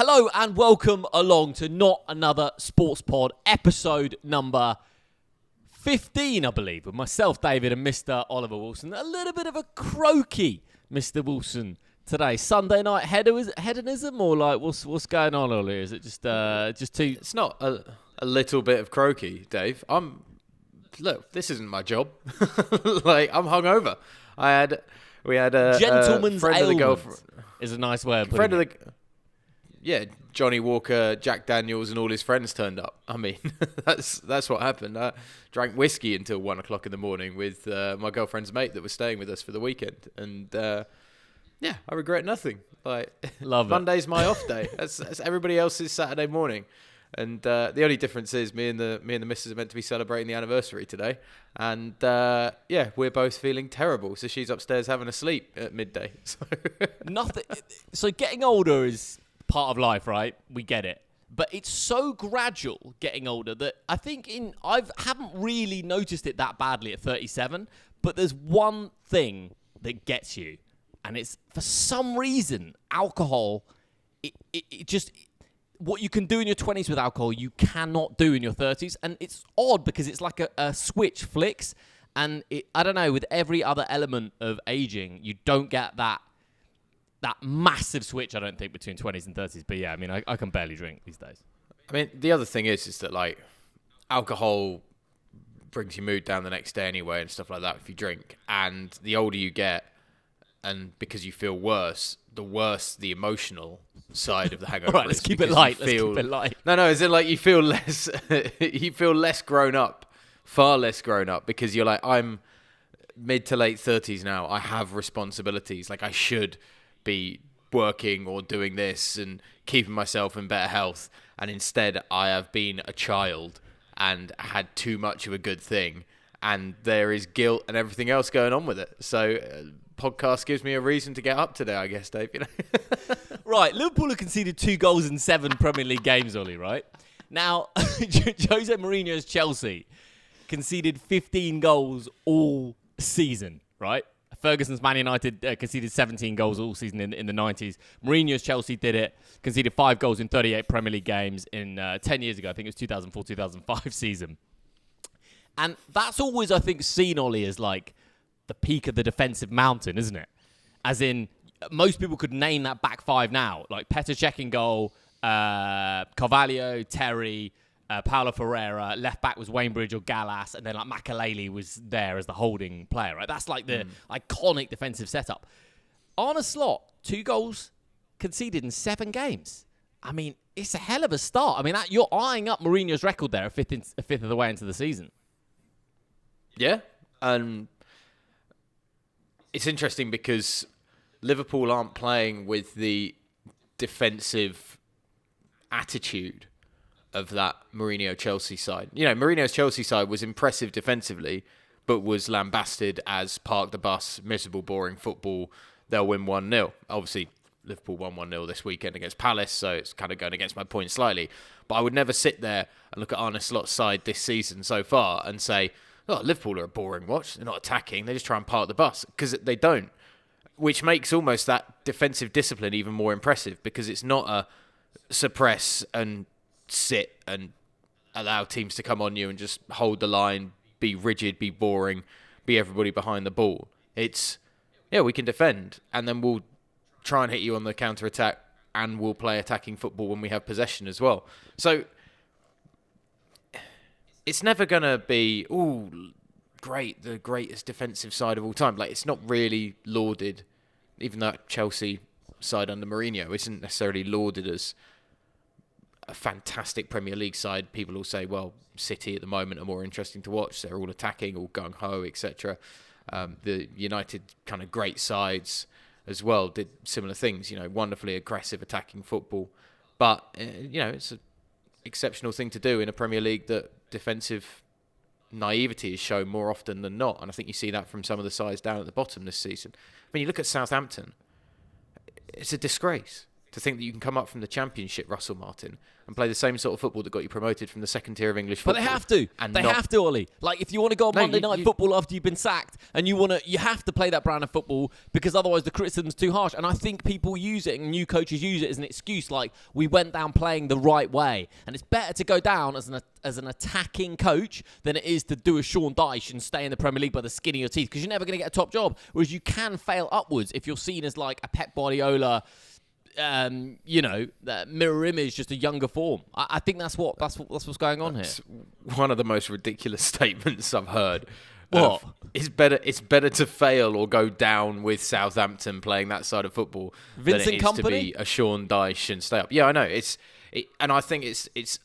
Hello and welcome along to Not Another Sports Pod, episode number 15, I believe, with myself, David, and Mr. Oliver Wilson. A little bit of a croaky Mr. Wilson today. Sunday night hedonism, or like what's going on, Ollie? Is it just too? It's not a little bit of croaky, Dave. Look, this isn't my job. Like, I'm hungover. We had a Gentleman's friend ailment of the girlfriend. is a nice way of putting it. Yeah, Johnny Walker, Jack Daniels, and all his friends turned up. I mean, that's what happened. I drank whiskey until 1 o'clock in the morning with my girlfriend's mate that was staying with us for the weekend, and yeah, I regret nothing. Like, Love it. Monday's my off day. That's everybody else's Saturday morning, and the only difference is me and the missus are meant to be celebrating the anniversary today, and yeah, we're both feeling terrible. So she's upstairs having a sleep at midday. So Nothing. So getting older is part of life, right? We get it. But it's so gradual getting older that I think I haven't really noticed it that badly at 37, but there's one thing that gets you, and it's, for some reason, alcohol. It just, what you can do in your 20s with alcohol, you cannot do in your 30s, and it's odd because it's like a switch flicks, and I don't know, with every other element of aging, you don't get that massive switch, I don't think, between 20s and 30s. But yeah, I mean, I can barely drink these days. I mean, the other thing is that, like, alcohol brings your mood down the next day anyway and stuff like that if you drink. And the older you get, and because you feel worse, the worse the emotional side of the hangover. All right, let's keep it light. No, is it like you feel less, you feel less grown up, far less grown up, because you're like, I'm mid to late 30s now. I have responsibilities. Like, I should be working or doing this and keeping myself in better health, and instead I have been a child and had too much of a good thing, and there is guilt and everything else going on with it. So podcast gives me a reason to get up today, I guess, Dave. You know? Right, Liverpool have conceded 2 goals in 7 Premier League games, Ollie, right? Now, Jose Mourinho's Chelsea conceded 15 goals all season, right? Ferguson's Man United conceded 17 goals all season in the 90s. Mourinho's Chelsea did it, conceded 5 goals in 38 Premier League games in 10 years ago. I think it was 2004-2005 season. And that's always, I think, seen, Ollie, as like the peak of the defensive mountain, isn't it? As in, most people could name that back five now. Like Petr Cech in goal, Carvalho, Terry, Paulo Ferreira, left back was Wainbridge or Gallas, and then like Makaleli was there as the holding player, right? That's like the iconic defensive setup. Arne Slot, 2 goals conceded in 7 games. I mean, it's a hell of a start. I mean, you're eyeing up Mourinho's record there, a fifth of the way into the season. Yeah, and it's interesting because Liverpool aren't playing with the defensive attitude of that Mourinho Chelsea side. You know, Mourinho's Chelsea side was impressive defensively, but was lambasted as park the bus, miserable, boring football. They'll win 1-0. Obviously, Liverpool won 1-0 this weekend against Palace, so it's kind of going against my point slightly. But I would never sit there and look at Arne Slot's side this season so far and say, oh, Liverpool are a boring watch. They're not attacking. They just try and park the bus, because they don't. Which makes almost that defensive discipline even more impressive, because it's not a suppress and sit and allow teams to come on you and just hold the line, be rigid, be boring, be everybody behind the ball. It's, yeah, we can defend, and then we'll try and hit you on the counter-attack, and we'll play attacking football when we have possession as well. So it's never going to be, great, the greatest defensive side of all time. Like, it's not really lauded, even that Chelsea side under Mourinho isn't necessarily lauded as a fantastic Premier League side. People will say, well, City at the moment are more interesting to watch. They're all attacking, all gung-ho, etc. The United kind of great sides as well did similar things, you know, wonderfully aggressive attacking football. But, you know, it's an exceptional thing to do in a Premier League that defensive naivety is shown more often than not. And I think you see that from some of the sides down at the bottom this season. I mean, you look at Southampton, it's a disgrace. to think that you can come up from the Championship, Russell Martin, and play the same sort of football that got you promoted from the second tier of English football. But they have to. They have to, Ollie. Like, if you want to go on Monday Night Football after you've been sacked, and you have to play that brand of football, because otherwise the criticism's too harsh. And I think people use it, and new coaches use it as an excuse. Like, we went down playing the right way, and it's better to go down as an attacking coach than it is to do a Sean Dyche and stay in the Premier League by the skin of your teeth, because you're never going to get a top job. Whereas you can fail upwards if you're seen as like a Pep Guardiola. That mirror image, just a younger form. I think that's what's going on here. One of the most ridiculous statements I've heard. What? It's better to fail or go down with Southampton playing that side of football Vincent than it is Kompany? to be a Sean Dyche and stay up. Yeah, I know. And I think it's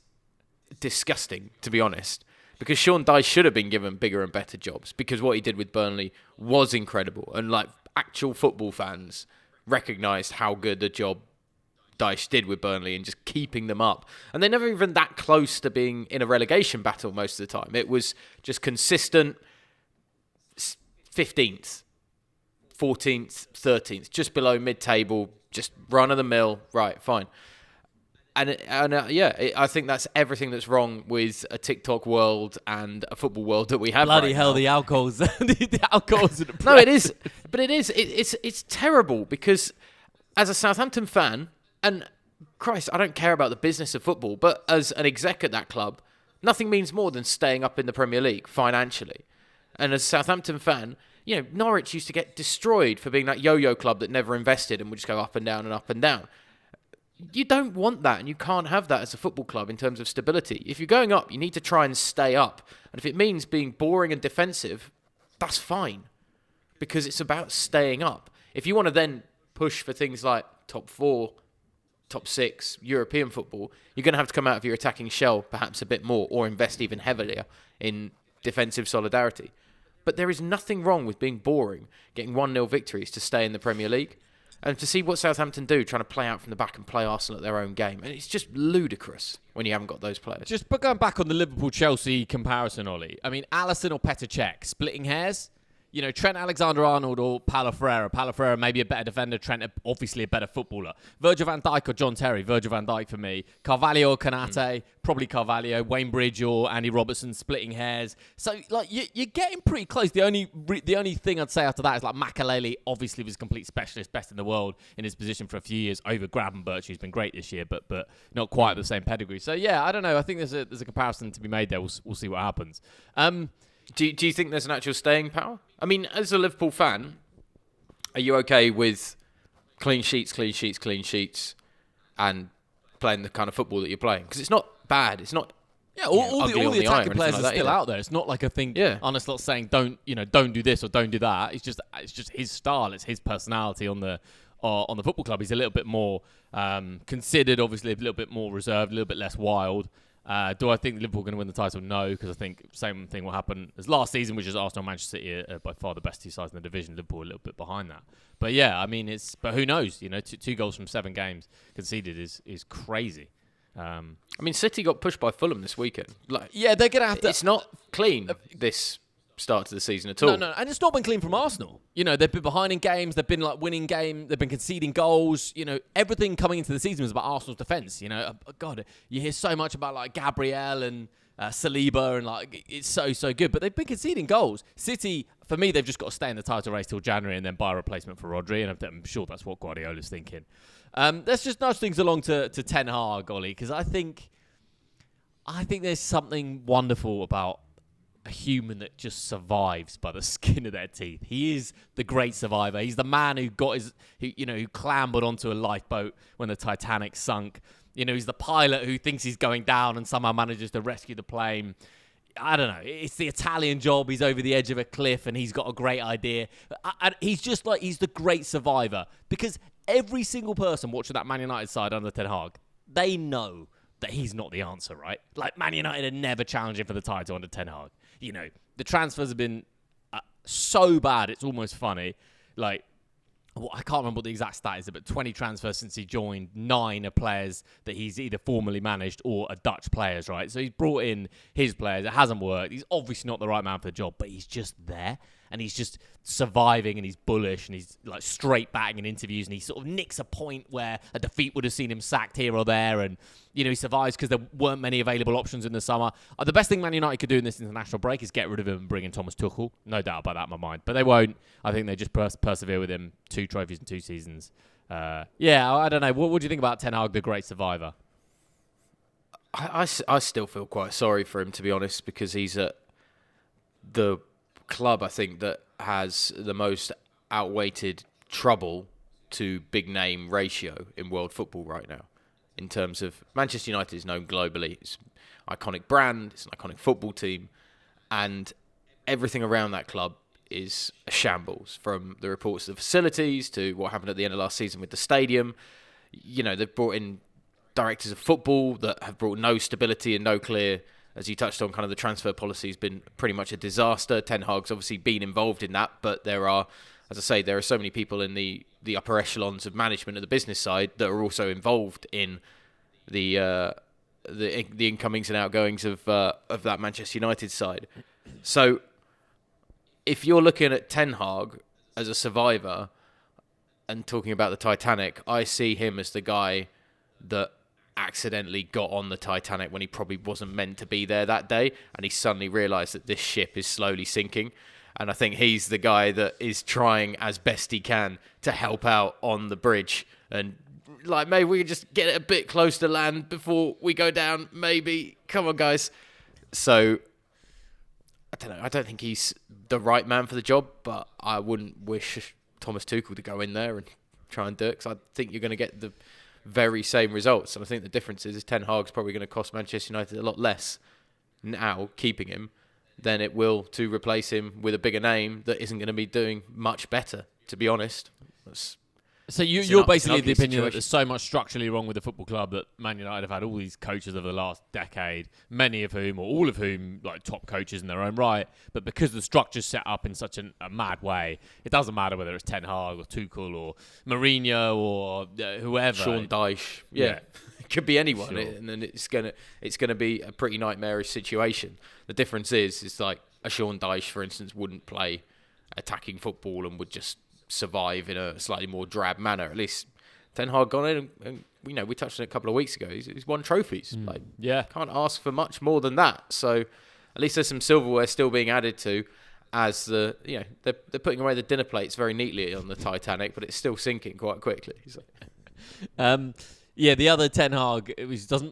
disgusting, to be honest, because Sean Dyche should have been given bigger and better jobs, because what he did with Burnley was incredible, and like actual football fans recognised how good the job Dyche did with Burnley and just keeping them up. And they're never even that close to being in a relegation battle most of the time. It was just consistent 15th, 14th, 13th, just below mid-table, just run-of-the-mill, right, fine. I think that's everything that's wrong with a TikTok world and a football world that we have. Bloody right hell, now. the alcohol's the alcohol's in the No, it is. But it is. It's terrible, because as a Southampton fan, and Christ, I don't care about the business of football, but as an exec at that club, nothing means more than staying up in the Premier League financially. And as a Southampton fan, Norwich used to get destroyed for being that yo-yo club that never invested and would just go up and down and up and down. You don't want that, and you can't have that as a football club in terms of stability. If you're going up, you need to try and stay up. And if it means being boring and defensive, that's fine, because it's about staying up. If you want to then push for things like top 4, top 6, European football, you're going to have to come out of your attacking shell perhaps a bit more, or invest even heavier in defensive solidarity. But there is nothing wrong with being boring, getting 1-0 victories to stay in the Premier League. And to see what Southampton do, trying to play out from the back and play Arsenal at their own game. And it's just ludicrous when you haven't got those players. Just going back on the Liverpool-Chelsea comparison, Ollie. I mean, Allison or Petr Cech, splitting hairs? Trent Alexander-Arnold or Paulo Ferreira. Paulo Ferreira maybe a better defender. Trent obviously a better footballer. Virgil van Dijk or John Terry. Virgil van Dijk for me. Carvalho or Konate. Probably Carvalho. Wayne Bridge or Andy Robertson, splitting hairs. So like you're getting pretty close. The only thing I'd say after that is like Makaleli obviously was a complete specialist, best in the world in his position for a few years over Gravenberch, who's been great this year, but not quite the same pedigree. So yeah, I don't know. I think there's a comparison to be made there. We'll see what happens. Do you think there's an actual staying power? I mean, as a Liverpool fan, are you okay with clean sheets, and playing the kind of football that you're playing? Because it's not bad. It's not. Yeah, all the attacking players are still out there. It's not like a thing. Yeah. Arne's not saying don't do this or don't do that. It's just his style. It's his personality on the football club. He's a little bit more considered, obviously a little bit more reserved, a little bit less wild. Do I think Liverpool are going to win the title? No, because I think same thing will happen as last season, which is Arsenal and Manchester City are by far the best two sides in the division. Liverpool a little bit behind that. But yeah, I mean, but who knows? Two goals from 7 games conceded is crazy. I mean, City got pushed by Fulham this weekend. Yeah, they're going to have to. It's not clean this start to the season at all. No, and it's not been clean from Arsenal. They've been behind in games. They've been winning games. They've been conceding goals. Everything coming into the season was about Arsenal's defence. God, you hear so much about Gabriel and Saliba, and it's so good. But they've been conceding goals. City, for me, they've just got to stay in the title race till January and then buy a replacement for Rodri. And I'm sure that's what Guardiola's thinking. Let's just nudge things along to Ten Hag, Ollie, because I think there's something wonderful about a human that just survives by the skin of their teeth. He is the great survivor. He's the man who who clambered onto a lifeboat when the Titanic sunk. He's the pilot who thinks he's going down and somehow manages to rescue the plane. I don't know. It's the Italian job. He's over the edge of a cliff and he's got a great idea. He's just he's the great survivor, because every single person watching that Man United side under Ten Hag, they know that he's not the answer, right? Man United are never challenging for the title under Ten Hag. The transfers have been so bad, it's almost funny. I can't remember what the exact stat is, but 20 transfers since he joined, 9 are players that he's either formerly managed or are Dutch players, right? So he's brought in his players. It hasn't worked. He's obviously not the right man for the job, but he's just there. And he's just surviving and he's bullish and he's like straight batting in interviews and he sort of nicks a point where a defeat would have seen him sacked here or there, and he survives because there weren't many available options in the summer. The best thing Man United could do in this international break is get rid of him and bring in Thomas Tuchel. No doubt about that in my mind, but they won't. I think they just persevere with him. 2 trophies in 2 seasons. I don't know. What do you think about Ten Hag, the great survivor? I still feel quite sorry for him, to be honest, because he's at the club, I think, that has the most outweighted trouble to big name ratio in world football right now. In terms of Manchester United is known globally. It's an iconic brand, it's an iconic football team, and everything around that club is a shambles, from the reports of the facilities to what happened at the end of last season with the stadium. They've brought in directors of football that have brought no stability and no clear, as you touched on, kind of the transfer policy has been pretty much a disaster. Ten Hag's obviously been involved in that, but there are so many people in the upper echelons of management and the business side that are also involved in the incomings and outgoings of that Manchester United side. So if you're looking at Ten Hag as a survivor and talking about the Titanic, I see him as the guy that accidentally got on the Titanic when he probably wasn't meant to be there that day, and he suddenly realised that this ship is slowly sinking. And I think he's the guy that is trying as best he can to help out on the bridge. And like, maybe we can just get it a bit close to land before we go down. Maybe. Come on, guys. So, I don't know. I don't think he's the right man for the job, but I wouldn't wish Thomas Tuchel to go in there and try and do it, because I think you're going to get the very same results. And I think the difference is Ten Hag's probably going to cost Manchester United a lot less now, keeping him, than it will to replace him with a bigger name that isn't going to be doing much better, to be honest. So you're basically of the opinion that there's so much structurally wrong with the football club that Man United have had all these coaches over the last decade, many of whom, or all of whom, like top coaches in their own right, but because the structure's set up in such a mad way, it doesn't matter whether it's Ten Hag or Tuchel or Mourinho or whoever. Sean Dyche. Yeah. It could be anyone, Sure. And then it's gonna be a pretty nightmarish situation. The difference is like a Sean Dyche, for instance, wouldn't play attacking football and would just survive in a slightly more drab manner. At least Ten Hag gone in and we touched on it a couple of weeks ago. He's won trophies. Can't ask for much more than that. So at least there's some silverware still being added to, as they're putting away the dinner plates very neatly on the Titanic, but it's still sinking quite quickly. So. The other Ten Hag,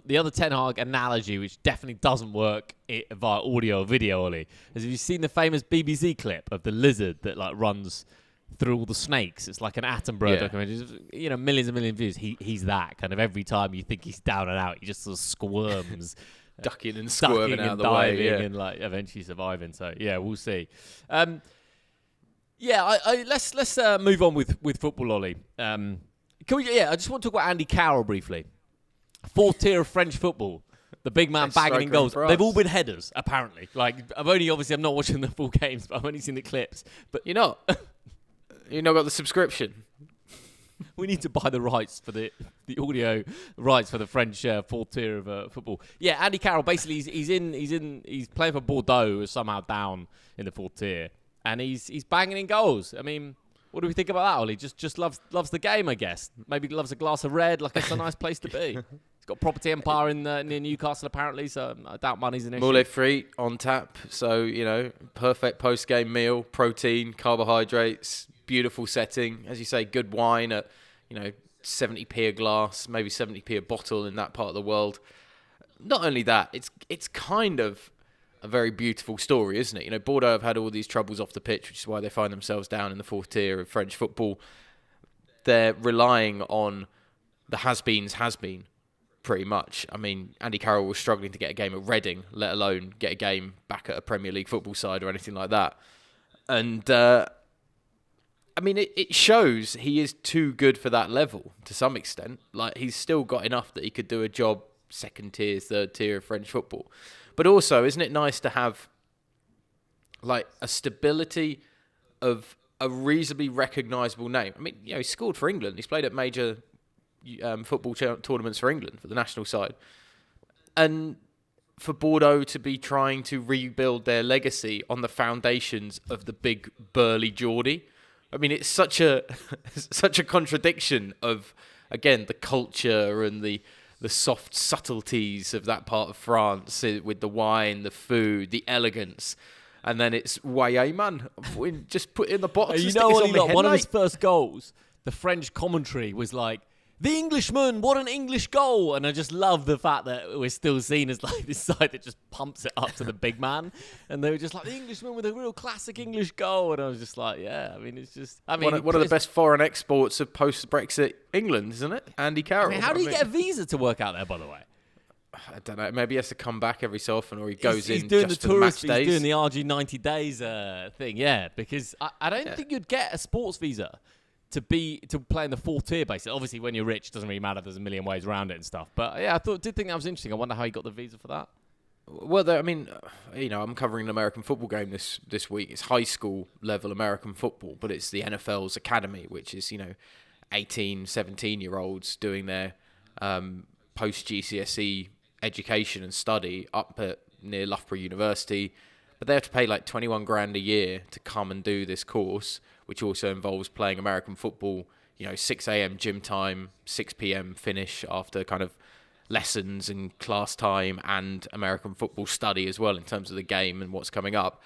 the other Ten Hag analogy, which definitely doesn't work via audio or video, Ollie, is, have you seen the famous BBC clip of the lizard that like runs through all the snakes? It's like an Attenborough documentary. Millions and millions of views. He's that kind of, every time you think he's down and out, he just sort of squirms, ducking and squirming out of the way, and like eventually surviving. So we'll see. Let's move on with football, Ollie. Can we? I just want to talk about Andy Carroll briefly. 4th tier of French football. The big man bagging in goals. They've all been headers, apparently. Like, I'm not watching the full games, but I've only seen the clips. But you're not got the subscription. We need to buy the rights for the audio rights for the French 4th tier of football. Yeah, Andy Carroll, basically he's playing for Bordeaux, who's somehow down in the 4th tier, and he's banging in goals. I mean, what do we think about that, Ollie? Just loves the game, I guess. Maybe loves a glass of red. Like, it's a nice place to be. He's got property empire near Newcastle, apparently, so I doubt money's an issue. Moulet free on tap, so, perfect post-game meal, protein, carbohydrates, beautiful setting. As you say, good wine at, 70p a glass, maybe 70p a bottle in that part of the world. Not only that, it's kind of a very beautiful story, isn't it? Bordeaux have had all these troubles off the pitch, which is why they find themselves down in the 4th tier of French football. They're relying on the has-been, pretty much. I mean, Andy Carroll was struggling to get a game at Reading, let alone get a game back at a Premier League football side or anything like that. And, it shows he is too good for that level to some extent. Like, he's still got enough that he could do a job 2nd tier, 3rd tier of French football. But also, isn't it nice to have like a stability of a reasonably recognisable name? I mean, he scored for England. He's played at major football tournaments for England, for the national side. And for Bordeaux to be trying to rebuild their legacy on the foundations of the big burly Geordie. I mean, it's such a such a contradiction of, again, the culture and the soft subtleties of that part of France with the wine, the food, the elegance. And then it's, why, man, just put it in the box. You know what, one of his first goals, the French commentary was like, the Englishman, what an English goal. And I just love the fact that we're still seen as like this side that just pumps it up to the big man. And they were just like, the Englishman with a real classic English goal. And I was just like, yeah, I mean, it's just... I mean, one of the best foreign exports of post-Brexit England, isn't it? Andy Carroll. I mean, how do you get a visa to work out there, by the way? I don't know. Maybe he has to come back every so often, or he goes he's in doing just the for tourist, the match days. He's doing the RG 90 days thing, yeah. Because I don't think you'd get a sports visa to play in the fourth tier, basically. Obviously, when you're rich, it doesn't really matter. There's a million ways around it and stuff. But yeah, did think that was interesting. I wonder how he got the visa for that. Well, I mean, I'm covering an American football game this week. It's high school level American football, but it's the NFL's academy, which is 18, 17-year-olds doing their post GCSE education and study up at near Loughborough University. But they have to pay like 21 grand a year to come and do this course, which also involves playing American football, 6 a.m. gym time, 6 p.m. finish after kind of lessons and class time, and American football study as well in terms of the game and what's coming up.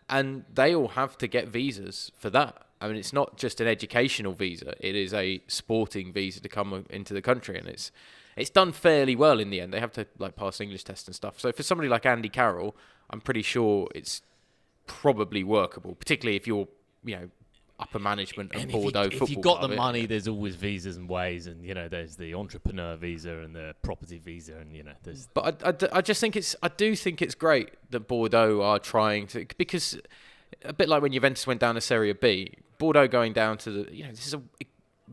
And they all have to get visas for that. I mean, it's not just an educational visa. It is a sporting visa to come into the country. And it's done fairly well in the end. They have to pass English tests and stuff. So for somebody like Andy Carroll, I'm pretty sure it's probably workable, particularly if you're, upper management of Bordeaux football club. If you've got the money, there's always visas and ways, and there's the entrepreneur visa and the property visa, and there's. But I just think I do think it's great that Bordeaux are trying to, because a bit like when Juventus went down to Serie B, Bordeaux going down to this is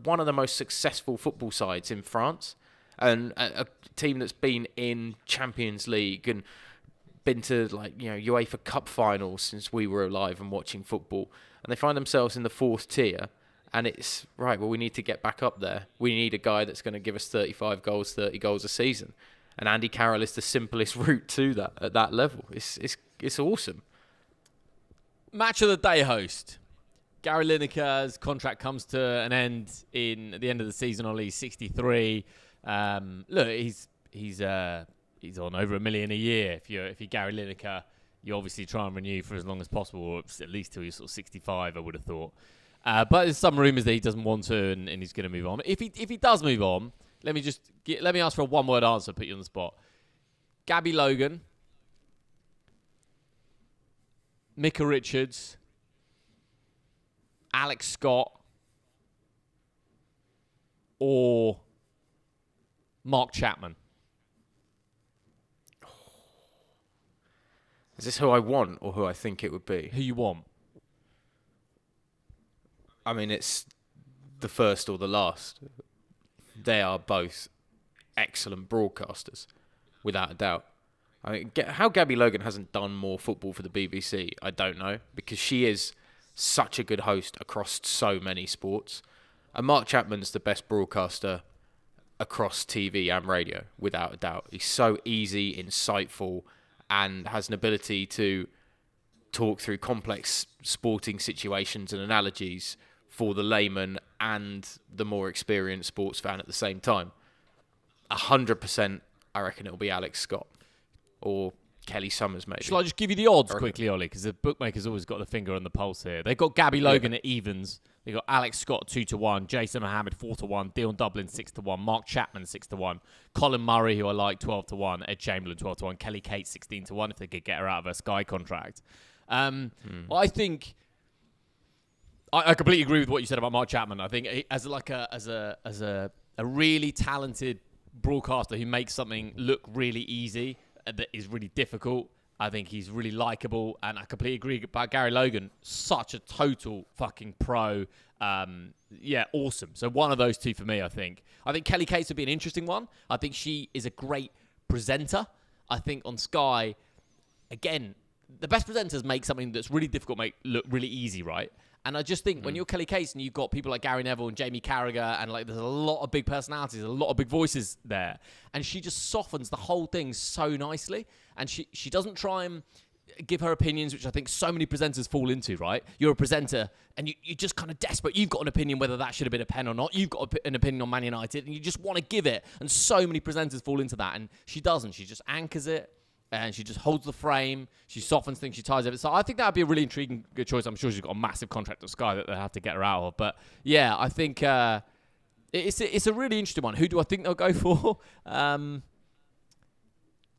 one of the most successful football sides in France, and a team that's been in Champions League and been to UEFA Cup finals since we were alive and watching football. And they find themselves in the fourth tier, and it's, right, well, we need to get back up there. We need a guy that's going to give us 35 goals, 30 goals a season. And Andy Carroll is the simplest route to that at that level. It's awesome. Match of the day host. Gary Lineker's contract comes to an end at the end of the season. He's 63. Look, he's on over $1 million a year. If you're Gary Lineker, you obviously try and renew for as long as possible, or at least till you're sort of 65, I would have thought. But there's some rumours that he doesn't want to, and he's going to move on. If he does move on, let me ask for a one-word answer, put you on the spot. Gabby Logan, Micah Richards, Alex Scott, or Mark Chapman. Is this who I want or who I think it would be? Who you want? I mean, it's the first or the last. They are both excellent broadcasters, without a doubt. I mean, how Gabby Logan hasn't done more football for the BBC, I don't know, because she is such a good host across so many sports. And Mark Chapman's the best broadcaster across TV and radio, without a doubt. He's so easy, insightful, and has an ability to talk through complex sporting situations and analogies for the layman and the more experienced sports fan at the same time. 100%, I reckon it'll be Alex Scott or Kelly Summers, maybe. Shall I just give you the odds quickly, Ollie? Because the bookmaker's always got the finger on the pulse here. They've got Gabby Logan at evens. They've got Alex Scott 2-1, Jason Mohammed 4-1, Dion Dublin 6-1, Mark Chapman 6-1, Colin Murray, who I like, 12-1, Ed Chamberlain 12-1, Kelly Kate 16-1 if they could get her out of her Sky contract. I think I completely agree with what you said about Mark Chapman. I think as a really talented broadcaster who makes something look really easy that is really difficult, I think he's really likable, and I completely agree about Gary Logan. Such a total fucking pro. Awesome. So one of those two for me, I think. I think Kelly Cates would be an interesting one. I think she is a great presenter. I think on Sky, again, the best presenters make something that's really difficult look really easy, right? And I just think when you're Kelly Cates and you've got people like Gary Neville and Jamie Carragher and like there's a lot of big personalities, a lot of big voices there, and she just softens the whole thing so nicely. And she doesn't try and give her opinions, which I think so many presenters fall into, right? You're a presenter and you're just kind of desperate. You've got an opinion whether that should have been a pen or not. You've got an opinion on Man United and you just want to give it. And so many presenters fall into that. And she doesn't. She just anchors it and she just holds the frame. She softens things. She ties it. So I think that would be a really intriguing good choice. I'm sure she's got a massive contract with Sky that they'll have to get her out of. But yeah, I think it's a really interesting one. Who do I think they'll go for?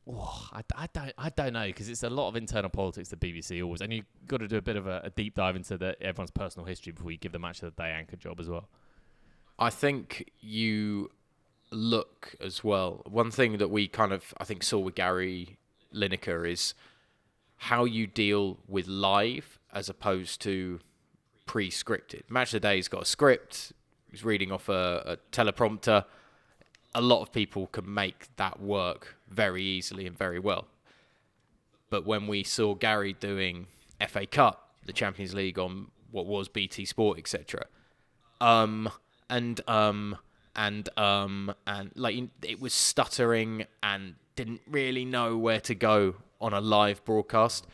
I don't know, because it's a lot of internal politics, the BBC always, and you've got to do a bit of a deep dive into everyone's personal history before you give the match of the day anchor job as well. I think you look as well. One thing that we kind of, I think, saw with Gary Lineker is how you deal with live as opposed to pre-scripted. Match of the Day's got a script. He's reading off a teleprompter. A lot of people can make that work very easily and very well. But when we saw Gary doing FA Cup, the Champions League on what was BT Sport, etc., and like it was stuttering and didn't really know where to go on a live broadcast.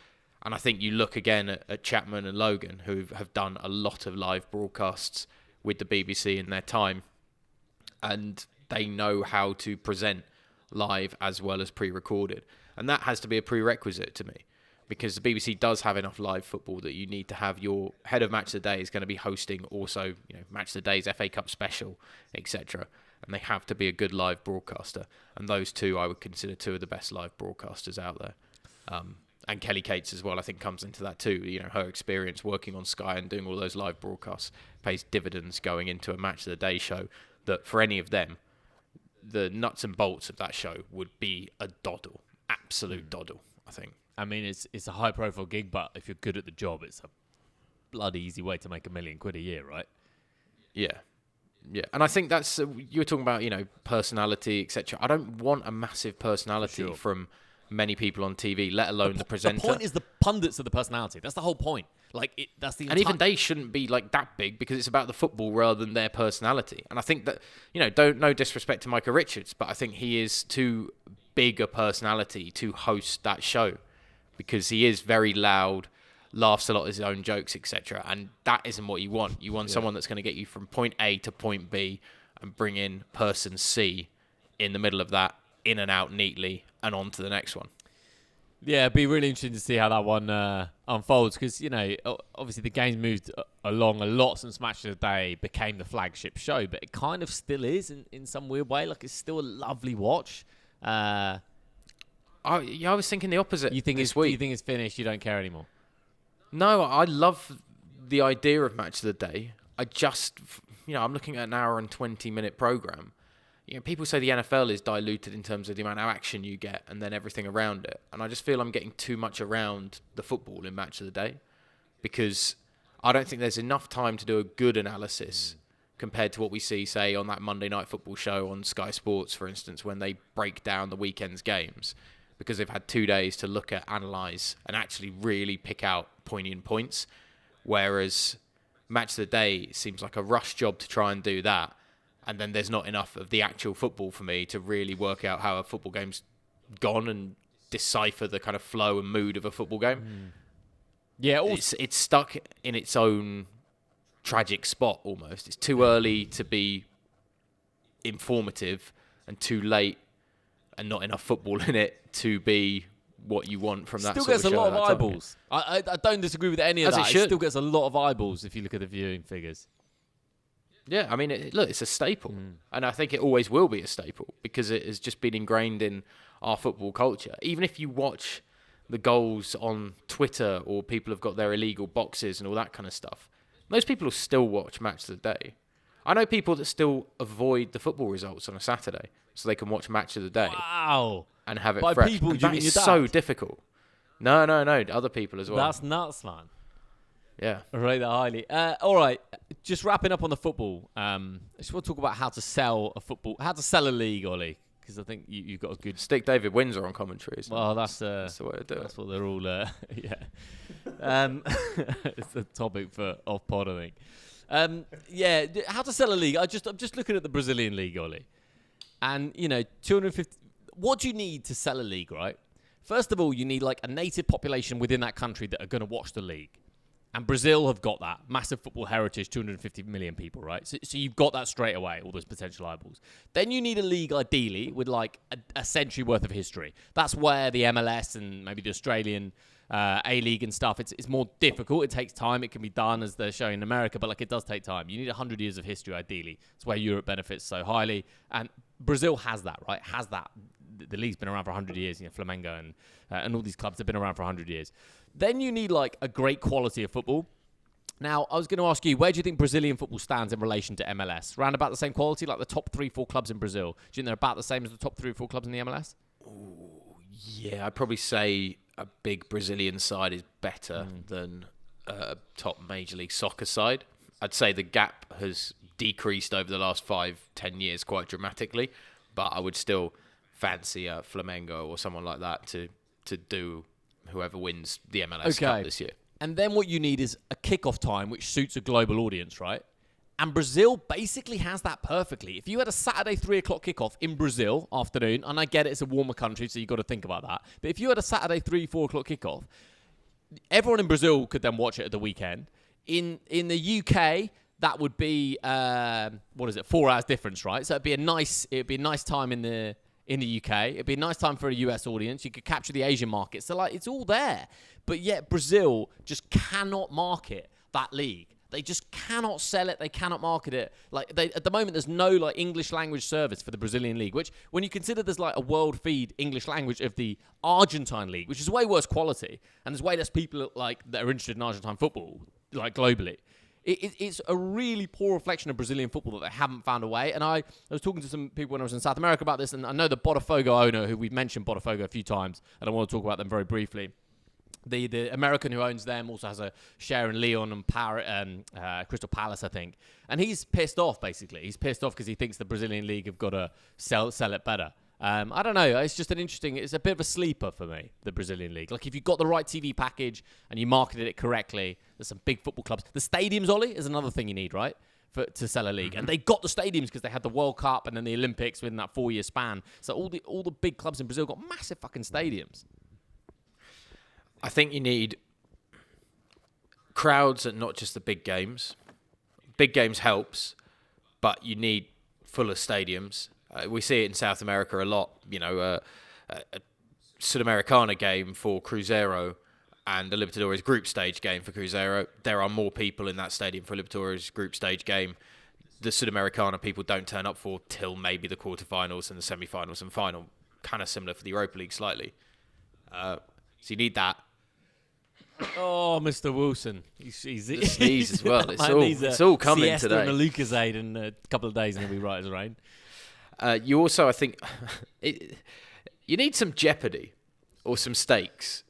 And I think you look again at Chapman and Logan, who have done a lot of live broadcasts with the BBC in their time, and they know how to present live as well as pre-recorded. And that has to be a prerequisite to me, because the BBC does have enough live football that you need to have your head of Match of the Day is going to be hosting also, Match of the Day's FA Cup special, etc. And they have to be a good live broadcaster. And those two I would consider two of the best live broadcasters out there. And Kelly Cates as well, I think, comes into that too. Her experience working on Sky and doing all those live broadcasts pays dividends going into a Match of the Day show that for any of them, the nuts and bolts of that show would be a doddle. Absolute doddle, I think. I mean, it's a high-profile gig, but if you're good at the job, it's a bloody easy way to make £1 million a year, right? Yeah. And I think that's, you were talking about, personality, etc. I don't want a massive personality from many people on TV, let alone the presenter. The point is the pundits are the personality. That's the whole point. And even they shouldn't be like that big, because it's about the football rather than their personality. And I think that, no disrespect to Micah Richards, but I think he is too big a personality to host that show, because he is very loud, laughs a lot at his own jokes, etc. And that isn't what you want. You want someone that's going to get you from point A to point B and bring in person C in the middle of that, in and out neatly, and on to the next one. Yeah, it'd be really interesting to see how that one unfolds, because, obviously the game's moved along a lot since Match of the Day became the flagship show, but it kind of still is in some weird way. Like, it's still a lovely watch. I was thinking the opposite. You think it's finished? You don't care anymore? No, I love the idea of Match of the Day. I just, I'm looking at an hour and 20-minute program. People say the NFL is diluted in terms of the amount of action you get and then everything around it. And I just feel I'm getting too much around the football in Match of the Day, because I don't think there's enough time to do a good analysis compared to what we see, say, on that Monday Night Football show on Sky Sports, for instance, when they break down the weekend's games, because they've had 2 days to look at, analyse, and actually really pick out poignant points. Whereas Match of the Day seems like a rush job to try and do that. And then there's not enough of the actual football for me to really work out how a football game's gone and decipher the kind of flow and mood of a football game. Yeah, it's stuck in its own tragic spot almost. It's too early to be informative and too late and not enough football in it to be what you want from that still sort of show. Still gets a lot of eyeballs. I don't disagree with any of that. It still gets a lot of eyeballs if you look at the viewing figures. Yeah, I mean, it's a staple. And I think it always will be a staple, because it has just been ingrained in our football culture. Even if you watch the goals on Twitter, or people have got their illegal boxes and all that kind of stuff, most people will still watch Match of the Day. I know people that still avoid the football results on a Saturday so they can watch Match of the Day. Wow. And have it By fresh. people, That is so difficult. No, other people as well. That's nuts, man. Yeah. I rate that highly. All right, just wrapping up on the football. I just want to talk about how to sell a league, Ollie, because I think you've got a good... Stick David Windsor on commentary. Well, that's the way to do it. That's what they're all... It's a topic for off-pod, I think. How to sell a league. I'm just looking at the Brazilian league, Ollie. And, 250... What do you need to sell a league, right? First of all, you need like a native population within that country that are going to watch the league. And Brazil have got that. Massive football heritage, 250 million people, right? So you've got that straight away, all those potential eyeballs. Then you need a league, ideally, with like a century worth of history. That's where the MLS and maybe the Australian A-League and stuff, it's more difficult. It takes time. It can be done as they're showing in America, but like it does take time. You need 100 years of history, ideally. That's where Europe benefits so highly. And Brazil has that, right? Has that. The league's been around for 100 years, Flamengo and all these clubs have been around for 100 years. Then you need like a great quality of football. Now, I was going to ask you, where do you think Brazilian football stands in relation to MLS? Round about the same quality, like the top 3-4 clubs in Brazil. Do you think they're about the same as the top 3 or 4 clubs in the MLS? Ooh, yeah, I'd probably say a big Brazilian side is better than a top Major League Soccer side. I'd say the gap has decreased over the last 5-10 years quite dramatically, but I would still fancy a Flamengo or someone like that to do whoever wins the MLS Cup this year. And then what you need is a kickoff time which suits a global audience, right? And Brazil basically has that perfectly. If you had a Saturday 3 o'clock kickoff in Brazil afternoon, and I get it, it's a warmer country, so you've got to think about that. But if you had a Saturday 3-4 o'clock kickoff, everyone in Brazil could then watch it at the weekend. In the UK, that would be 4 hours difference, right? So it'd be a nice time in the UK. It'd be a nice time for a US audience. You could capture the Asian market. So, like, it's all there. But yet Brazil just cannot market that league. They just cannot sell it. They cannot market it. Like, at the moment, there's no, like, English language service for the Brazilian league, which, when you consider there's, like, a world feed English language of the Argentine league, which is way worse quality, and there's way less people, like, that are interested in Argentine football, like, globally. It's a really poor reflection of Brazilian football that they haven't found a way. And I was talking to some people when I was in South America about this, and I know the Botafogo owner, who we've mentioned Botafogo a few times, and I want to talk about them very briefly. The American who owns them also has a share in Lyon and Crystal Palace, I think. And he's pissed off, basically. He's pissed off because he thinks the Brazilian league have got to sell it better. I don't know. It's just it's a bit of a sleeper for me, the Brazilian league. Like, if you've got the right TV package and you marketed it correctly, there's some big football clubs. The stadiums, Ollie, is another thing you need, right, to sell a league. And they got the stadiums because they had the World Cup and then the Olympics within that 4-year span. So all the big clubs in Brazil got massive fucking stadiums. I think you need crowds at not just the big games. Big games helps, but you need fuller stadiums. We see it in South America a lot. A Sudamericana game for Cruzeiro and a Libertadores group stage game for Cruzeiro. There are more people in that stadium for a Libertadores group stage game. The Sudamericana people don't turn up for till maybe the quarterfinals and the semi-finals and final. Kind of similar for the Europa League slightly. So you need that. Oh, Mr. Wilson. He's the sneeze as well. It's all coming siesta today. And a Lucozade in a couple of days and he'll be right as rain. You also, I think, you need some jeopardy or some stakes.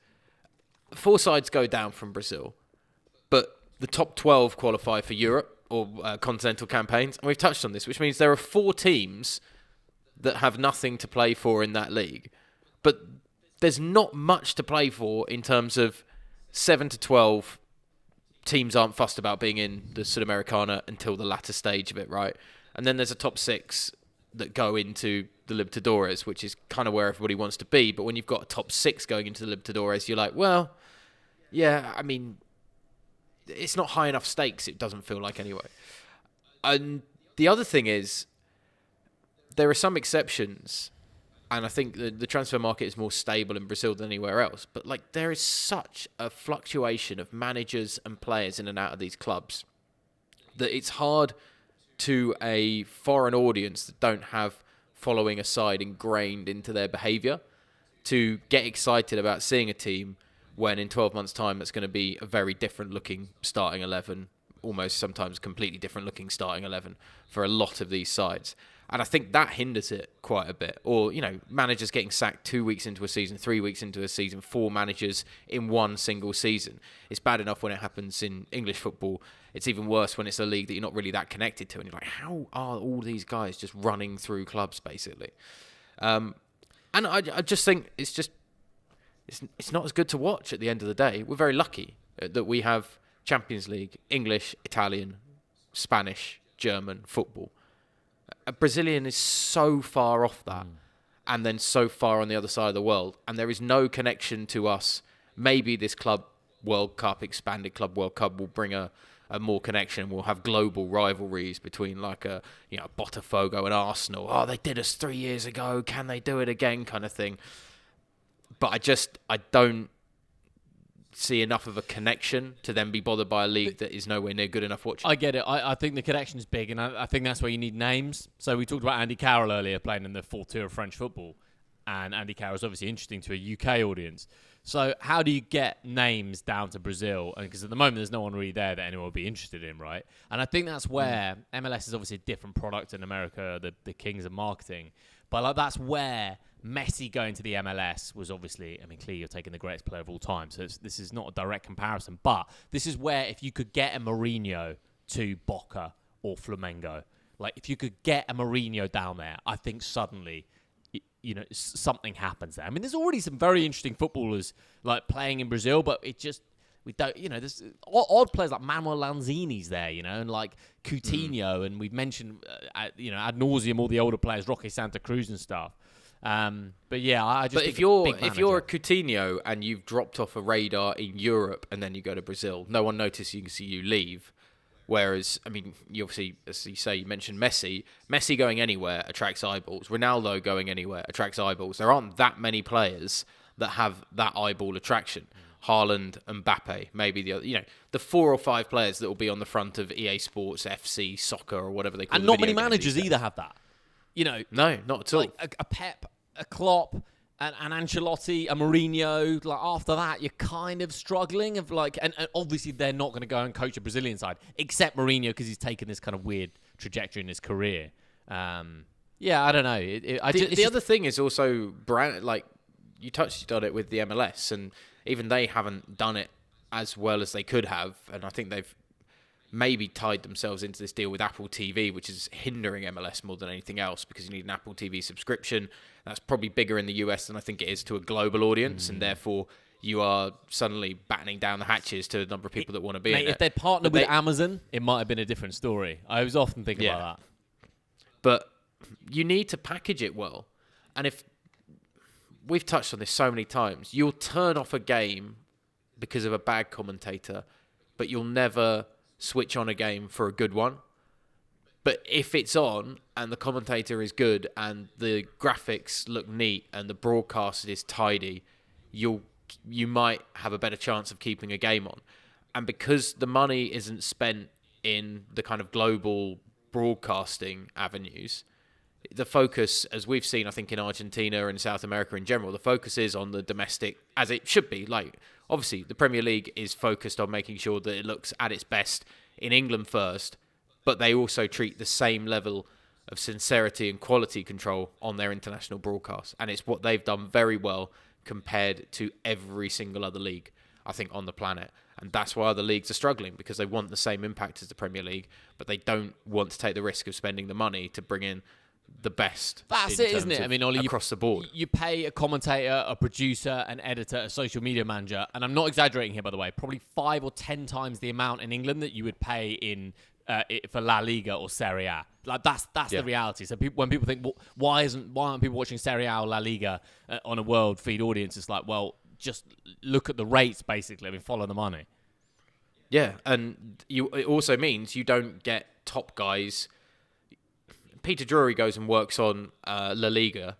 4 sides go down from Brazil, but the top 12 qualify for Europe or continental campaigns. And we've touched on this, which means there are 4 teams that have nothing to play for in that league. But there's not much to play for in terms of 7 to 12 teams aren't fussed about being in the Sudamericana until the latter stage of it, right? And then there's a top 6 that go into the Libertadores, which is kind of where everybody wants to be. But when you've got a top 6 going into the Libertadores, you're like, well, yeah, I mean, it's not high enough stakes, it doesn't feel like anyway. And the other thing is, there are some exceptions, and I think the transfer market is more stable in Brazil than anywhere else. But like, there is such a fluctuation of managers and players in and out of these clubs that it's hard to a foreign audience that don't have following a side ingrained into their behaviour to get excited about seeing a team when in 12 months' time it's going to be a very different looking starting 11, almost sometimes completely different looking starting 11 for a lot of these sides. And I think that hinders it quite a bit. Or, managers getting sacked 2 weeks into a season, 3 weeks into a season, 4 managers in one single season. It's bad enough when it happens in English football. It's even worse when it's a league that you're not really that connected to. And you're like, how are all these guys just running through clubs, basically? And I just think it's not as good to watch at the end of the day. We're very lucky. that we have Champions League, English, Italian, Spanish, German football. A Brazilian is so far off that, and then so far on the other side of the world, and there is no connection to us. Maybe this Club World Cup, expanded Club World Cup, will bring a more connection. We'll have global rivalries between like Botafogo and Arsenal. Oh, they did us 3 years ago. Can they do it again? Kind of thing. But I don't see enough of a connection to then be bothered by a league that is nowhere near good enough watching. I get it. I think the connection is big, and I think that's where you need names. So we talked about Andy Carroll earlier playing in the fourth tier of French football, and Andy Carroll is obviously interesting to a UK audience. So how do you get names down to Brazil? Because at the moment there's no one really there that anyone would be interested in, right? And I think that's where MLS is obviously a different product in America, the kings of marketing. But like that's where Messi going to the MLS was obviously, I mean, clearly you're taking the greatest player of all time, so this is not a direct comparison. But this is where if you could get a Mourinho to Boca or Flamengo, like if you could get a Mourinho down there, I think suddenly, something happens there. I mean, there's already some very interesting footballers like playing in Brazil, but it just, we don't, there's odd players like Manuel Lanzini's there, and like Coutinho, and we've mentioned, ad nauseum all the older players, Roque Santa Cruz and stuff. But yeah, I just. But if you're a Coutinho and you've dropped off a radar in Europe and then you go to Brazil, no one notices you leave. Whereas, I mean, you obviously, as you say, you mentioned Messi. Messi going anywhere attracts eyeballs. Ronaldo going anywhere attracts eyeballs. There aren't that many players that have that eyeball attraction. Haaland, Mbappe, maybe the other, the 4 or 5 players that will be on the front of EA Sports, FC, soccer, or whatever they call it. And not many managers either have that. No, not at all. Like a Pep, a Klopp, an Ancelotti, a Mourinho. Like after that, you're kind of struggling. And obviously they're not going to go and coach a Brazilian side, except Mourinho because he's taken this kind of weird trajectory in his career. I don't know. The other thing is also brand. Like you touched on it with the MLS, and even they haven't done it as well as they could have. And I think they've maybe tied themselves into this deal with Apple TV, which is hindering MLS more than anything else because you need an Apple TV subscription. That's probably bigger in the US than I think it is to a global audience, and therefore you are suddenly battening down the hatches to the number of people that want to be in it. If they'd partnered with Amazon, it might have been a different story. I was often thinking about that. But you need to package it well. And if we've touched on this so many times, you'll turn off a game because of a bad commentator, but you'll never switch on a game for a good one. But if it's on and the commentator is good and the graphics look neat and the broadcast is tidy, you might have a better chance of keeping a game on. And because the money isn't spent in the kind of global broadcasting avenues, the focus, as we've seen, I think in Argentina and South America in general, the focus is on the domestic, as it should be. Like, obviously, the Premier League is focused on making sure that it looks at its best in England first, but they also treat the same level of sincerity and quality control on their international broadcasts. And it's what they've done very well compared to every single other league, I think, on the planet. And that's why other leagues are struggling, because they want the same impact as the Premier League, but they don't want to take the risk of spending the money to bring in the best. That's it, isn't it? I mean, Ollie, across the board. You pay a commentator, a producer, an editor, a social media manager, and I'm not exaggerating here, by the way, probably 5 or 10 times the amount in England that you would pay in for La Liga or Serie A. Like that's the reality. So when people think, well, why aren't people watching Serie A or La Liga on a world feed audience? It's like, well, just look at the rates, basically. I mean, follow the money. Yeah, and it also means you don't get top guys. Peter Drury goes and works on La Liga.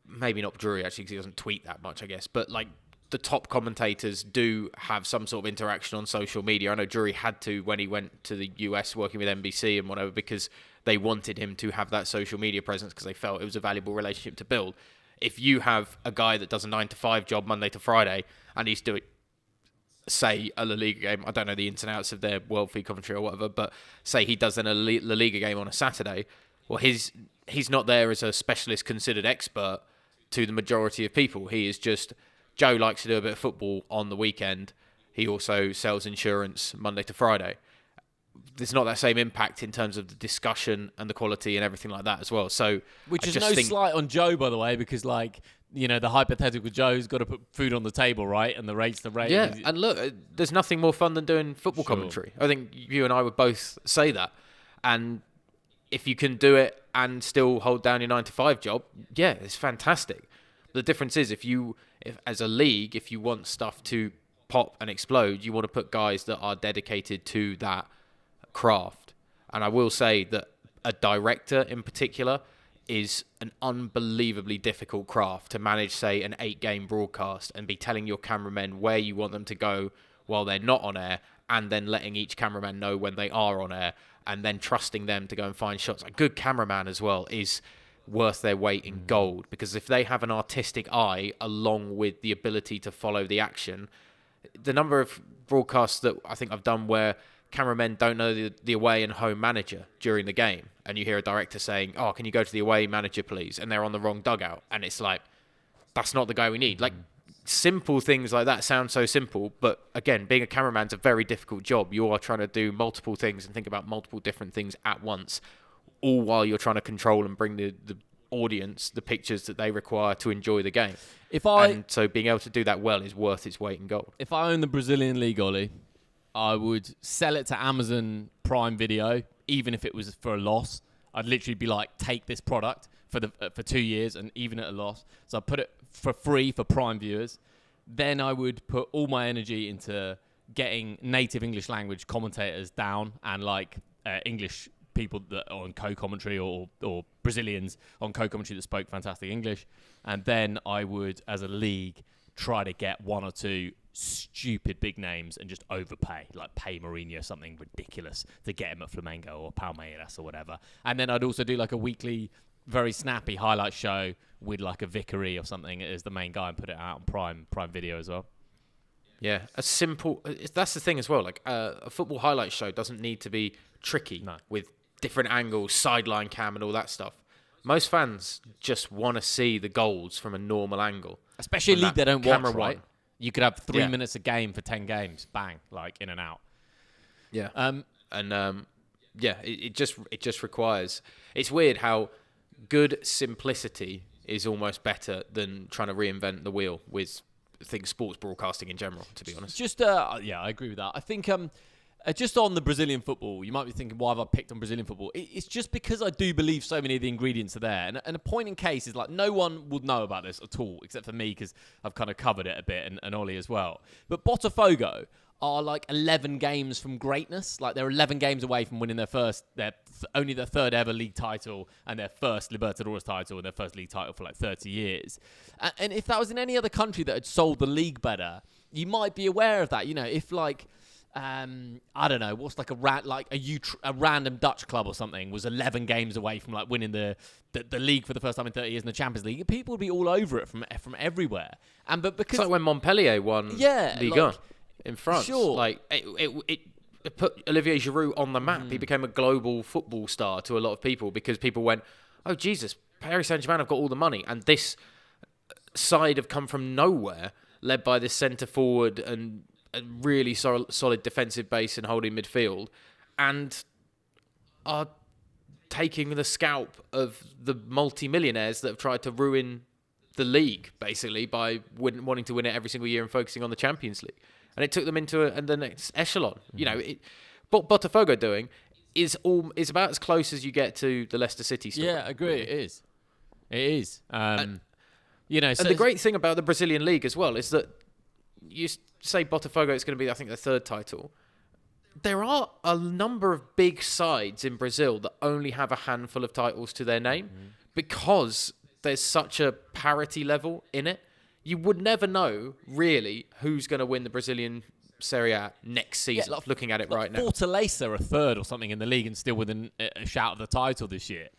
Maybe not Drury, actually, because he doesn't tweet that much, I guess. But, like, the top commentators do have some sort of interaction on social media. I know Drury had to when he went to the US working with NBC and whatever, because they wanted him to have that social media presence because they felt it was a valuable relationship to build. If you have a guy that does a 9-to-5 job Monday to Friday and he's doing, say, a La Liga game, I don't know the ins and outs of their world feed commentary or whatever, but say he does then a La Liga game on a Saturday, well, he's not there as a specialist considered expert to the majority of people. He is just, Joe likes to do a bit of football on the weekend. He also sells insurance Monday to Friday. There's not that same impact in terms of the discussion and the quality and everything like that as well. So, which is no slight on Joe, by the way, because like the hypothetical Joe's got to put food on the table, right? And the rate's the rate. Yeah, and look, there's nothing more fun than doing football Sure. commentary. I think you and I would both say that. And if you can do it and still hold down your 9-to-5 job, yeah, it's fantastic. The difference is if as a league, if you want stuff to pop and explode, you want to put guys that are dedicated to that craft. And I will say that a director in particular is an unbelievably difficult craft to manage, say, an 8-game broadcast and be telling your cameramen where you want them to go while they're not on air, and then letting each cameraman know when they are on air, and then trusting them to go and find shots. A good cameraman as well is worth their weight in gold, because if they have an artistic eye along with the ability to follow the action, the number of broadcasts that I think I've done where cameramen don't know the away and home manager during the game, and you hear a director saying, "Oh, can you go to the away manager, please?" and they're on the wrong dugout, and it's like, that's not the guy we need. Like, simple things like that sound so simple, but again, being a cameraman's a very difficult job. You are trying to do multiple things and think about multiple different things at once, all while you're trying to control and bring the audience the pictures that they require to enjoy the game. And so being able to do that well is worth its weight in gold. If I owned the Brazilian league, Ollie, I would sell it to Amazon Prime Video, even if it was for a loss. I'd literally be like, take this product for 2 years, and even at a loss. So I'd put it for free for Prime viewers. Then I would put all my energy into getting native English language commentators down, and like English people that are on co-commentary or Brazilians on co-commentary that spoke fantastic English. And then I would, as a league, try to get one or two stupid big names and just overpay, like pay Mourinho something ridiculous to get him at Flamengo or Palmeiras or whatever. And then I'd also do like a weekly, very snappy highlight show with like a Vickery or something as the main guy and put it out on Prime Video as well. Yeah, that's the thing as well. Like a football highlight show doesn't need to be tricky with different angles, sideline cam and all that stuff. Most fans just want to see the goals from a normal angle. Especially a league they don't watch, right? One. You could have 3 minutes a game for 10 games. Bang, like in and out. Yeah. It just requires... It's weird how good simplicity is almost better than trying to reinvent the wheel with sports broadcasting in general, to be honest. Just, I agree with that. I think... just on the Brazilian football, you might be thinking, why have I picked on Brazilian football? It's just because I do believe so many of the ingredients are there. And a point in case is like, no one would know about this at all, except for me, because I've kind of covered it a bit, and Ollie as well. But Botafogo are like 11 games from greatness. Like, they're 11 games away from winning only their third ever league title, and their first Libertadores title, and their first league title for like 30 years. And if that was in any other country that had sold the league better, you might be aware of that. You know, if like... I don't know, what's like a random Dutch club or something was 11 games away from like winning the league for the first time in 30 years in the Champions League, people would be all over it from everywhere. But because it's like when Montpellier won Ligue 1 in France. Sure. Like it put Olivier Giroud on the map. He became a global football star to a lot of people because people went, "Oh Jesus, Paris Saint-Germain have got all the money," and this side have come from nowhere, led by this centre forward and a really solid defensive base and holding midfield, and are taking the scalp of the multi-millionaires that have tried to ruin the league, basically, by wanting to win it every single year and focusing on the Champions League. And it took them into the next echelon. You know, what Botafogo doing is about as close as you get to the Leicester City story. Yeah, I agree. It is. And the great thing about the Brazilian league as well is that you say Botafogo, it's going to be, I think, the third title. There are a number of big sides in Brazil that only have a handful of titles to their name because there's such a parity level in it. You would never know, really, who's going to win the Brazilian Serie A next season, looking at it right now. Fortaleza are third or something in the league and still within a shout of the title this year.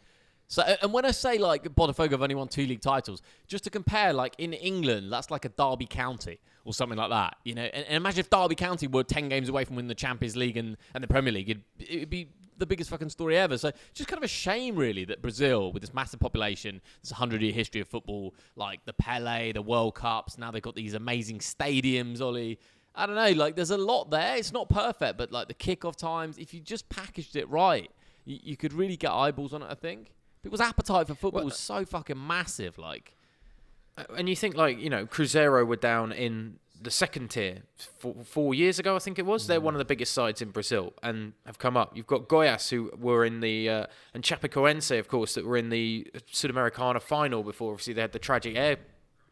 So, and when I say like Botafogo have only won 2 league titles, just to compare, like in England, that's like a Derby County or something like that, you know. And imagine if Derby County were 10 games away from winning the Champions League and the Premier League, it would be the biggest fucking story ever. So, just kind of a shame, really, that Brazil, with this massive population, this 100-year history of football, like the Pele, the World Cups, now they've got these amazing stadiums, Ollie. I don't know, like there's a lot there. It's not perfect, but like the kickoff times, if you just packaged it right, you could really get eyeballs on it, I think. People's appetite for football is so fucking massive, like. And you think, like, Cruzeiro were down in the second tier 4 years ago, I think it was. They're one of the biggest sides in Brazil and have come up. You've got Goiás, who were in the... and Chapecoense, of course, that were in the Sudamericana final before. Obviously, they had the tragic air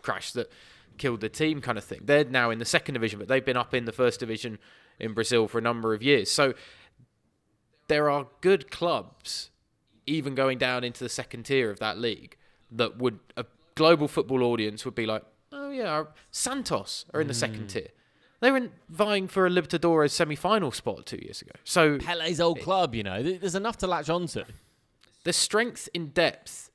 crash that killed the team kind of thing. They're now in the second division, but they've been up in the first division in Brazil for a number of years. So there are good clubs, even going down into the second tier of that league, that would... a global football audience would be like, oh yeah, Santos are in the second tier. They were vying for a Libertadores semi-final spot 2 years ago. So Pele's old club, there's enough to latch onto. There's strength in depth.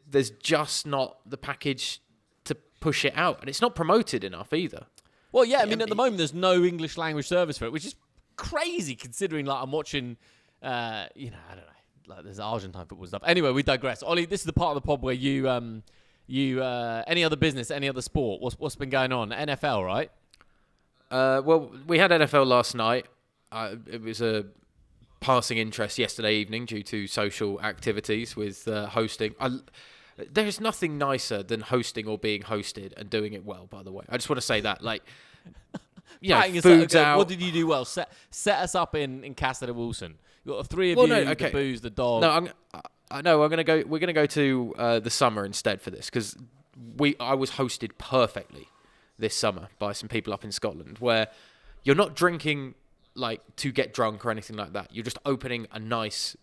There's just not the package to push it out, and it's not promoted enough either. Well, yeah, I mean, at the moment there's no English language service for it, which is crazy considering, like, I'm watching, I don't know, like, there's Argentine football stuff. Anyway, we digress. Ollie, this is the part of the pod where you any other business, any other sport? What's been going on? NFL, right? Well, we had NFL last night. It was a passing interest yesterday evening due to social activities with hosting. There's nothing nicer than hosting or being hosted and doing it well, by the way. I just want to say that. Like, food's out. What did you do well? Set us up in Casa de Wilson. You've got three of you, the booze, the dog. No, we're gonna go to the summer instead for this, because I was hosted perfectly this summer by some people up in Scotland, where you're not drinking like to get drunk or anything like that. You're just opening a nice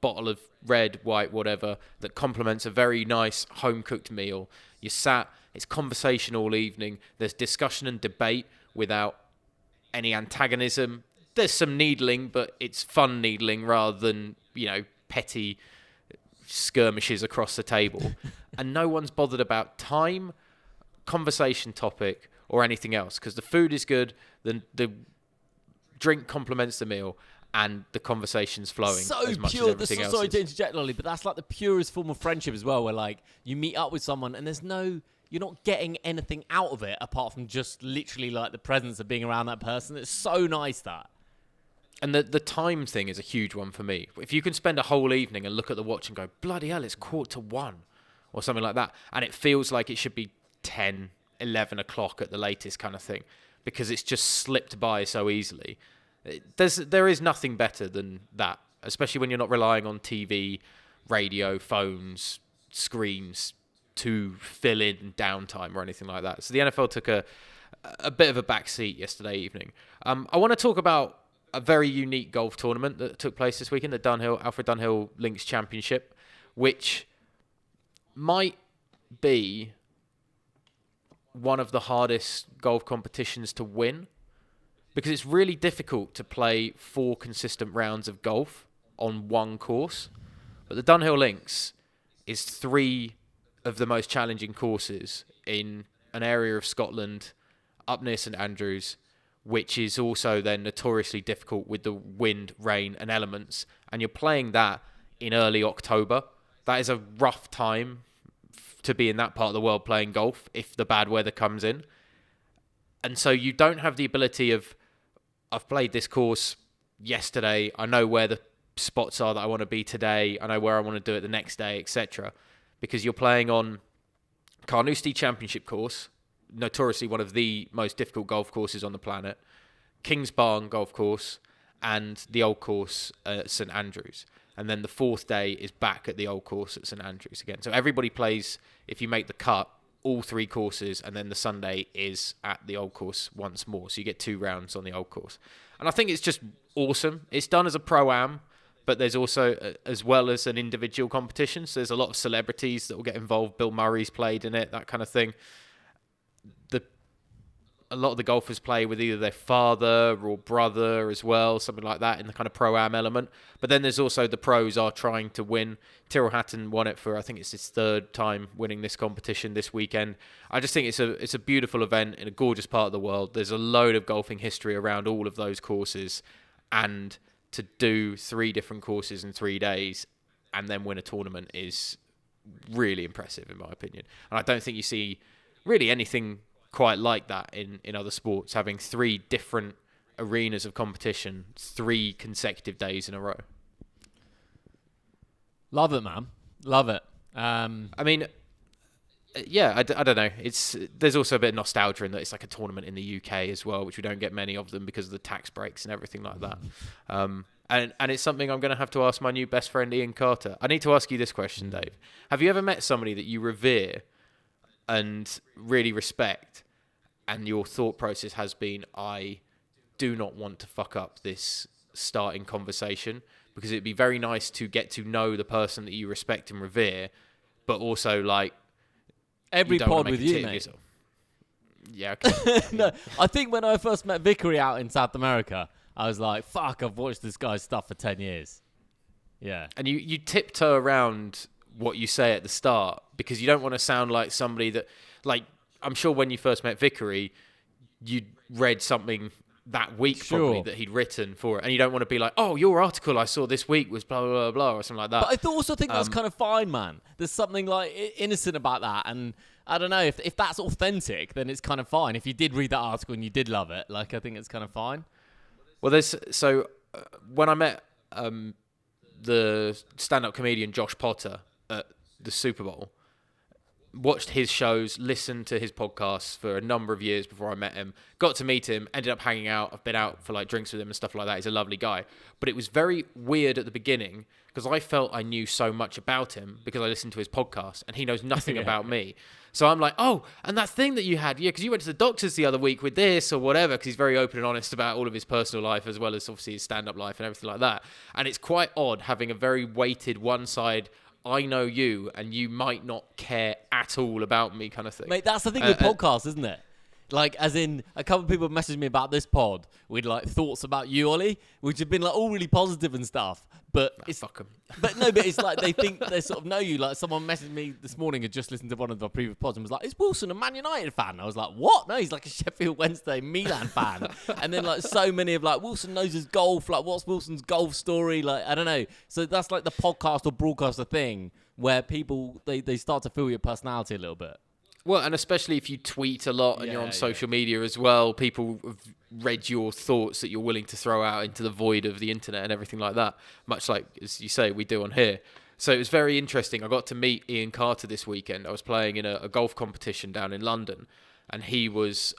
bottle of red, white, whatever that complements a very nice home cooked meal. You sat. It's conversation all evening. There's discussion and debate without any antagonism. There's some needling, but it's fun needling rather than petty skirmishes across the table. And no one's bothered about time, conversation topic, or anything else, because the food is good, the drink complements the meal, and the conversation's flowing as much as everything else. Sorry to interject, Ollie, but that's like the purest form of friendship as well, where like you meet up with someone and you're not getting anything out of it apart from just literally like the presence of being around that person. It's so nice that. And the time thing is a huge one for me. If you can spend a whole evening and look at the watch and go, bloody hell, it's 1:45 or something like that, and it feels like it should be 10, 11 o'clock at the latest kind of thing, because it's just slipped by so easily. There is nothing better than that, especially when you're not relying on TV, radio, phones, screens to fill in downtime or anything like that. So the NFL took a bit of a backseat yesterday evening. I want to talk about a very unique golf tournament that took place this weekend, the Alfred Dunhill Links Championship, which might be one of the hardest golf competitions to win, because it's really difficult to play 4 consistent rounds of golf on one course. But the Dunhill Links is 3 of the most challenging courses in an area of Scotland up near St Andrews, which is also then notoriously difficult with the wind, rain and elements. And you're playing that in early October. That is a rough time to be in that part of the world playing golf if the bad weather comes in. And so you don't have the ability of, I've played this course yesterday, I know where the spots are that I want to be today, I know where I want to do it the next day, etc. Because you're playing on Carnoustie Championship course, notoriously one of the most difficult golf courses on the planet, Kingsbarn golf course, and the old course at St Andrews. And then the 4th day is back at the old course at St Andrews again. So everybody plays, if you make the cut, all 3 courses, and then the Sunday is at the old course once more. So you get 2 rounds on the old course. And I think it's just awesome. It's done as a pro-am, but there's also, as well as an individual competition, so there's a lot of celebrities that will get involved. Bill Murray's played in it, that kind of thing. A lot of the golfers play with either their father or brother as well, something like that, in the kind of pro-am element. But then there's also the pros are trying to win. Tyrrell Hatton won it for, I think it's his 3rd time winning this competition this weekend. I just think it's a beautiful event in a gorgeous part of the world. There's a load of golfing history around all of those courses. And to do 3 different courses in 3 days and then win a tournament is really impressive, in my opinion. And I don't think you see really anything quite like that in other sports, having 3 different arenas of competition 3 consecutive days in a row. Love it, man. Love it. I mean, I don't know. There's also a bit of nostalgia in that it's like a tournament in the UK as well, which we don't get many of them because of the tax breaks and everything like that. And it's something I'm going to have to ask my new best friend Ian Carter. I need to ask you this question, Dave. Have you ever met somebody that you revere and really respect, and your thought process has been, I do not want to fuck up this starting conversation, because it'd be very nice to get to know the person that you respect and revere, but also like every pod with you, mate. Yeah, okay. No, I think when I first met Vickery out in South America, I was like, fuck, I've watched this guy's stuff for 10 years. Yeah. And you tiptoe around what you say at the start because you don't want to sound like somebody that, like, I'm sure when you first met Vickery, you read something that week probably that he'd written for it, and you don't want to be like, oh, your article I saw this week was blah, blah, blah, blah, or something like that. But I also think that's kind of fine, man. There's something like innocent about that, and I don't know, if that's authentic, then it's kind of fine. If you did read that article and you did love it, like, I think it's kind of fine. Well, when I met the stand-up comedian Josh Potter at the Super Bowl, watched his shows, listened to his podcasts for a number of years before I met him, got to meet him, ended up hanging out. I've been out for like drinks with him and stuff like that. He's a lovely guy. But it was very weird at the beginning because I felt I knew so much about him because I listened to his podcast and he knows nothing about me. So I'm like, oh, and that thing that you had, yeah, because you went to the doctors the other week with this or whatever, because he's very open and honest about all of his personal life as well as obviously his stand-up life and everything like that. And it's quite odd having a very weighted one side, I know you and you might not care at all about me kind of thing. Mate, that's the thing with podcasts, isn't it? Like, as in, a couple of people messaged me about this pod with, like, thoughts about you, Ollie, which have been, like, all really positive and stuff. But it's... Fuck 'em. But no, but it's like they think they sort of know you. Like, someone messaged me this morning and just listened to one of our previous pods and was like, is Wilson a Man United fan? I was like, what? No, he's like a Sheffield Wednesday Milan fan. And then, like, so many of, like, Wilson knows his golf. Like, what's Wilson's golf story? Like, I don't know. So that's, like, the podcast or broadcaster thing where people, they start to feel your personality a little bit. Well, and especially if you tweet a lot and you're on social media as well, people have read your thoughts that you're willing to throw out into the void of the internet and everything like that, much like, as you say, we do on here. So it was very interesting. I got to meet Ian Carter this weekend. I was playing in a golf competition down in London, and he's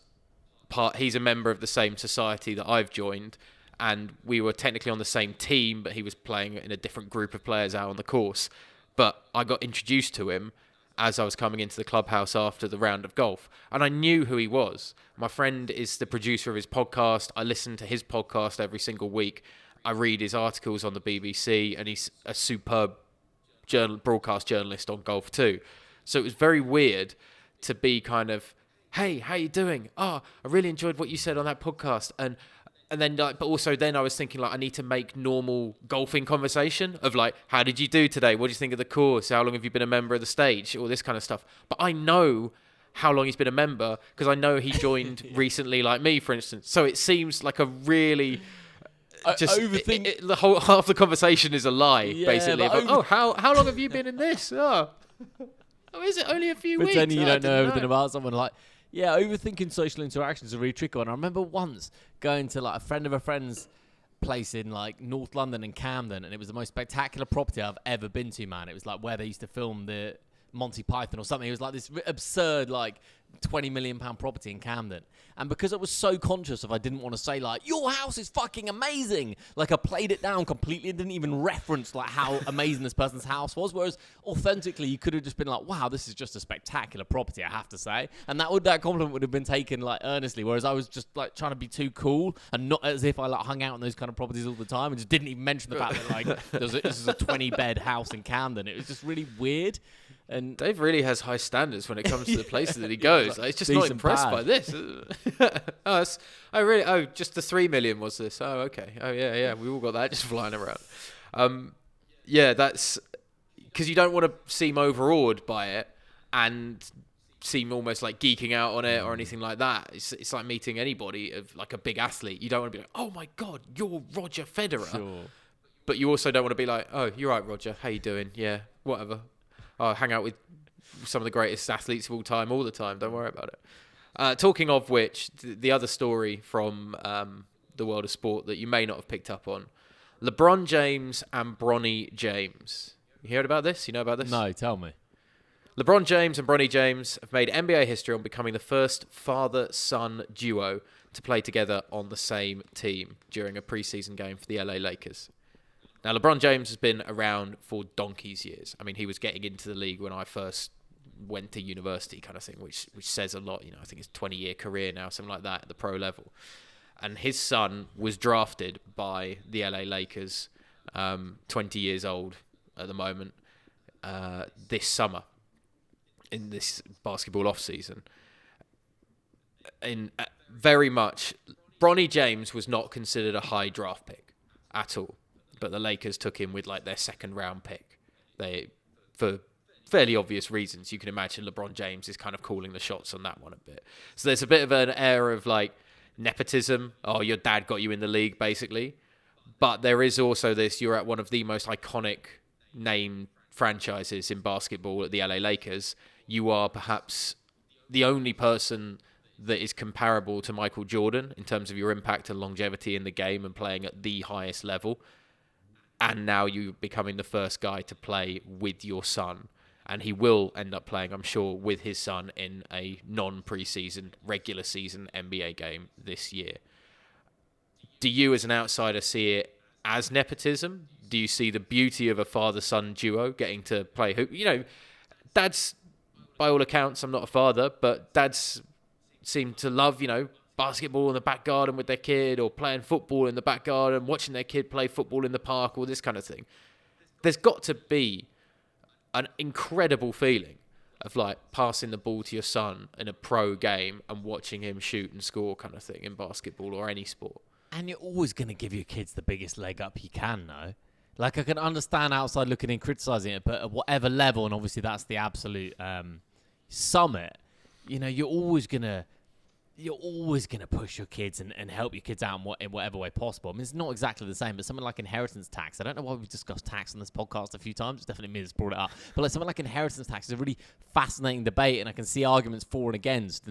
a member of the same society that I've joined, and we were technically on the same team, but he was playing in a different group of players out on the course. But I got introduced to him as I was coming into the clubhouse after the round of golf. And I knew who he was. My friend is the producer of his podcast. I listen to his podcast every single week. I read his articles on the BBC, and he's a superb broadcast journalist on golf too. So it was very weird to be kind of, hey, how you doing? Oh, I really enjoyed what you said on that podcast. And then, like, but also then I was thinking, like, I need to make normal golfing conversation of, like, how did you do today? What do you think of the course? How long have you been a member of the stage? All this kind of stuff. But I know how long he's been a member because I know he joined recently, like me, for instance. So it seems like a really... the whole half the conversation is a lie, basically. But, how long have you been in this? Oh, is it only a few weeks? Pretending you don't know everything about someone, like... Yeah, overthinking social interactions is a really tricky one. I remember once going to, like, a friend of a friend's place in, like, North London and Camden, and it was the most spectacular property I've ever been to, man. It was, like, where they used to film the Monty Python or something. It was, like, this absurd, like, £20 million property in Camden. And because I was so conscious of I didn't want to say, like, your house is fucking amazing, like, I played it down completely and didn't even reference, like, how amazing this person's house was. Whereas authentically, you could have just been like, wow, this is just a spectacular property, I have to say. And that compliment would have been taken, like, earnestly. Whereas I was just, like, trying to be too cool and not as if I, like, hung out in those kind of properties all the time and just didn't even mention the fact that, like, this is a 20-bed house in Camden. It was just really weird. And Dave really has high standards when it comes to the places that he goes. Like, he's just not impressed by this. Just the 3 million was this. Oh, okay. Oh, yeah. We all got that just flying around. That's because you don't want to seem overawed by it and seem almost like geeking out on it or anything like that. It's like meeting anybody of like a big athlete. You don't want to be like, oh my God, you're Roger Federer. Sure. But you also don't want to be like, oh, you're right, Roger. How you doing? Yeah, whatever. I hang out with some of the greatest athletes of all time, all the time. Don't worry about it. Talking of which, the other story from the world of sport that you may not have picked up on, LeBron James and Bronny James. You heard about this? You know about this? No, tell me. LeBron James and Bronny James have made NBA history on becoming the first father-son duo to play together on the same team during a preseason game for the LA Lakers. Now, LeBron James has been around for donkey's years. I mean, he was getting into the league when I first went to university kind of thing, which says a lot. I think it's a 20-year career now, something like that at the pro level. And his son was drafted by the LA Lakers, 20 years old at the moment, this summer, in this basketball off-season. Very much, Bronny James was not considered a high draft pick at all, but the Lakers took him with like their second-round pick. For fairly obvious reasons. You can imagine LeBron James is kind of calling the shots on that one a bit. So there's a bit of an air of like nepotism. Oh, your dad got you in the league, basically. But there is also this, you're at one of the most iconic named franchises in basketball at the LA Lakers. You are perhaps the only person that is comparable to Michael Jordan in terms of your impact and longevity in the game and playing at the highest level. And now you're becoming the first guy to play with your son. And he will end up playing, I'm sure, with his son in a non-preseason, regular season NBA game this year. Do you, as an outsider, see it as nepotism? Do you see the beauty of a father-son duo getting to play hoop? Dads, by all accounts, I'm not a father, but dads seem to love, basketball in the back garden with their kid, or playing football in the back garden, watching their kid play football in the park, all this kind of thing. There's got to be an incredible feeling of like passing the ball to your son in a pro game and watching him shoot and score kind of thing in basketball or any sport. And you're always going to give your kids the biggest leg up you can, though. Like, I can understand outside looking in, criticising it, but at whatever level, and obviously that's the absolute summit, you're always going to push your kids and help your kids out in whatever way possible. I mean, it's not exactly the same, but something like inheritance tax. I don't know why we've discussed tax on this podcast a few times. It's definitely me that's brought it up. But like something like inheritance tax is a really fascinating debate, and I can see arguments for and against.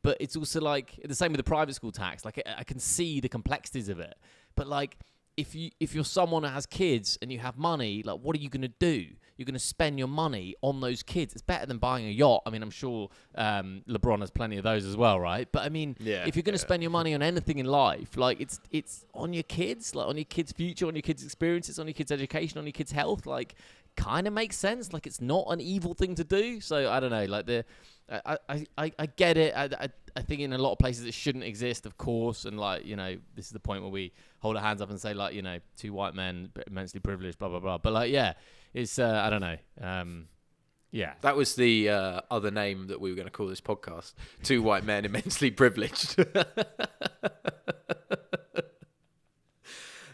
But it's also like the same with the private school tax. Like, I can see the complexities of it. But like, if you're someone who has kids and you have money, like, what are you going to do? You're going to spend your money on those kids. It's better than buying a yacht. I mean, I'm sure LeBron has plenty of those as well, right? But I mean, if you're going to spend your money on anything in life, like it's on your kids, like on your kids' future, on your kids' experiences, on your kids' education, on your kids' health. Like, kind of makes sense. Like, it's not an evil thing to do. So I don't know. Like I get it. I think in a lot of places it shouldn't exist, of course. And like, this is the point where we hold our hands up and say like, two white men, immensely privileged, blah, blah, blah. But like, yeah, it's, I don't know. Yeah. That was the other name that we were going to call this podcast. Two white men, immensely privileged.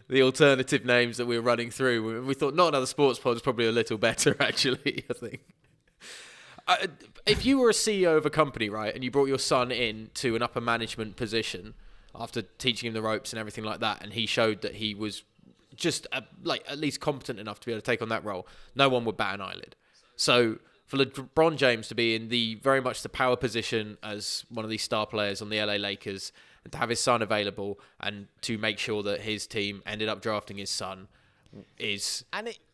The alternative names that we were running through. We thought not another sports pod is probably a little better, actually, I think. If you were a CEO of a company, right, and you brought your son in to an upper management position after teaching him the ropes and everything like that, and he showed that he was just at least competent enough to be able to take on that role, no one would bat an eyelid. So for LeBron James to be in the very much the power position as one of these star players on the LA Lakers, and to have his son available, and to make sure that his team ended up drafting his son, is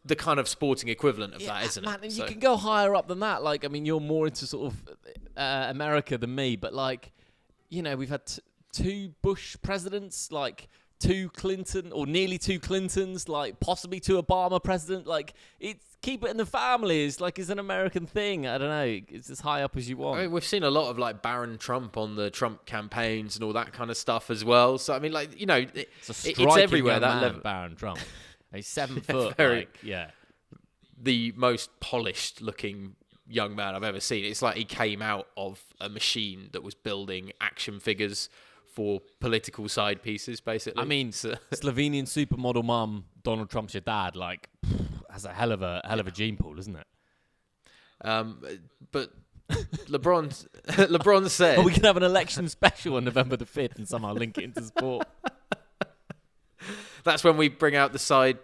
the kind of sporting equivalent of that, isn't it? And you can go higher up than that. Like, I mean, you're more into sort of America than me, but like, we've had two Bush presidents, like two Clinton, or nearly two Clintons, like possibly two Obama president. Like, it's keep it in the family. It's like, it's an American thing. I don't know. It's as high up as you want. I mean, we've seen a lot of like Barron Trump on the Trump campaigns and all that kind of stuff as well. So I mean, like, it's everywhere. That level, Barron Trump. He's 7 foot. The most polished looking young man I've ever seen. It's like he came out of a machine that was building action figures for political side pieces, basically. I mean, Slovenian supermodel mum, Donald Trump's your dad, like, has a hell of a gene pool, isn't it? But LeBron said... Well, we can have an election special on November the 5th and somehow link it into sport. That's when we bring out the side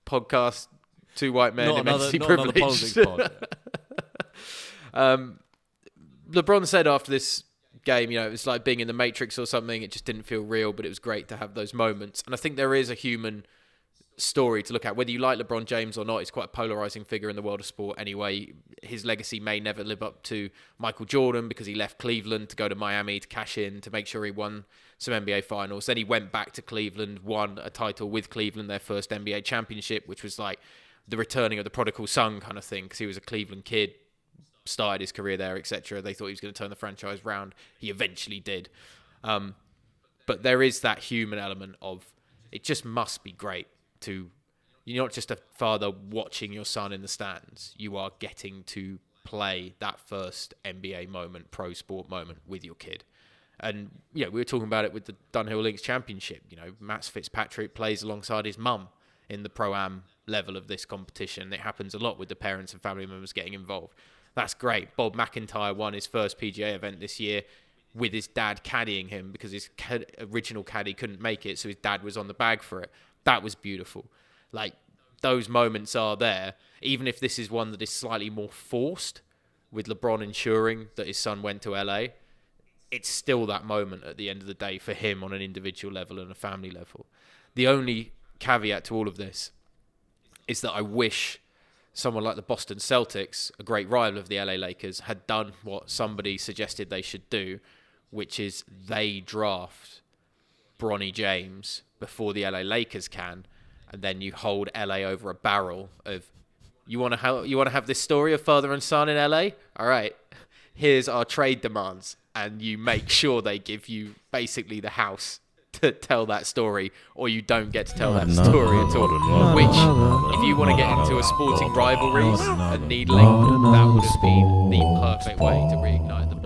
podcast, two white men, immensely privileged. LeBron said after this game, it was like being in the Matrix or something. It just didn't feel real, but it was great to have those moments. And I think there is a human story to look at. Whether you like LeBron James or not, he's quite a polarizing figure in the world of sport anyway. His legacy may never live up to Michael Jordan because he left Cleveland to go to Miami to cash in, to make sure he won some NBA finals. Then he went back to Cleveland, won a title with Cleveland, their first NBA championship, which was like the returning of the prodigal son kind of thing, because he was a Cleveland kid, started his career there, etc. They thought he was going to turn the franchise round. He eventually did. But there is that human element of, it just must be great to, you're not just a father watching your son in the stands. You are getting to play that first NBA moment, pro sport moment with your kid. And, we were talking about it with the Dunhill Links Championship. Matt Fitzpatrick plays alongside his mum in the Pro-Am level of this competition. It happens a lot with the parents and family members getting involved. That's great. Bob McIntyre won his first PGA event this year with his dad caddying him because his original caddy couldn't make it, so his dad was on the bag for it. That was beautiful. Like, those moments are there, even if this is one that is slightly more forced, with LeBron ensuring that his son went to LA. It's still that moment at the end of the day for him on an individual level and a family level. The only caveat to all of this is that I wish someone like the Boston Celtics, a great rival of the LA Lakers, had done what somebody suggested they should do, which is they draft Bronny James before the LA Lakers can, and then you hold LA over a barrel of, you want to have this story of father and son in LA? All right, here's our trade demands, and you make sure they give you basically the house to tell that story, or you don't get to tell that story at all. Which, if you want to get into a sporting rivalries and needling, that would have been the perfect way to reignite them.